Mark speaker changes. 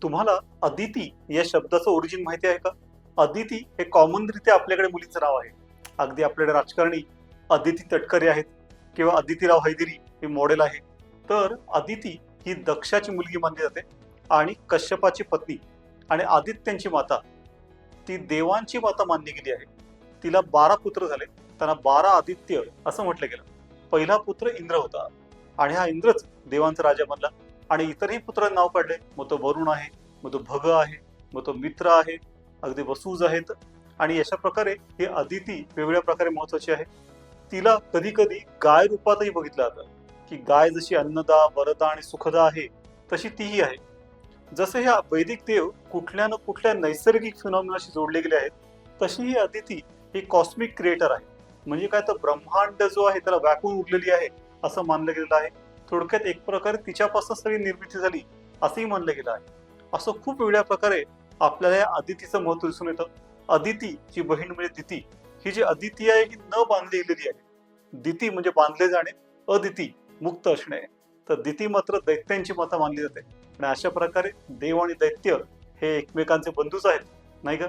Speaker 1: तुम्हाला अदिती या शब्दाचं ओरिजिन माहिती आहे का? अदिती हे कॉमनरित्या आपल्याकडे मुलीचं नाव आहे. अगदी आपल्याकडे राजकारणी अदिती तटकरे आहेत किंवा अदितीराव हैदरी हे मॉडेल आहे. तर अदिती ही दक्षाची मुलगी मानली जाते आणि कश्यपाची पत्नी आणि आदित्यांची माता, ती देवांची माता मानली गेली आहे. तिला 12 पुत्र झाले. त्यांना 12 आदित्य असं म्हटलं गेलं. पहिला पुत्र इंद्र होता आणि हा इंद्रच देवांचा राजा बनला आणि इतरही पुत्रांना नाव काढले. मग तो वरुण आहे, मग तो भग आहे, मग तो मित्र आहे, अगदी वसूज आहेत. आणि अशा प्रकारे ही अदिती वेगवेगळ्या प्रकारे महत्वाची आहे. तिला कधी कधी गाय रूपातही बघितलं जातं, की गाय जशी अन्नदा, वरदा आणि सुखदा आहे तशी तीही आहे. जसे हे वैदिक देव कुठल्या ना कुठल्या नैसर्गिक फिनॉमिनाशी जोडले गेले आहेत, तशी ही अदिती ही कॉस्मिक क्रिएटर आहे. म्हणजे काय, तर ब्रह्मांड जो आहे त्याला व्यापून उरलेली आहे असं मानलं गेलेलं आहे. थोडक्यात एक प्रकारे तिच्यापासून सगळी निर्मिती झाली असंही मानलं गेलं आहे. असं खूप वेगळ्या प्रकारे आपल्याला या अदितीचं महत्व दिसून येतं. अदिती ची बहीण म्हणजे दिती, ही जी अदिती आहे ही न बांधली गेलेली आहे. दिती म्हणजे बांधले जाणे, अदिती मुक्त असणे. तर दिती मात्र दैत्यांची माता मानली जाते आणि अशा प्रकारे देव आणि दैत्य हे एकमेकांचे बंधूच आहेत, नाही का?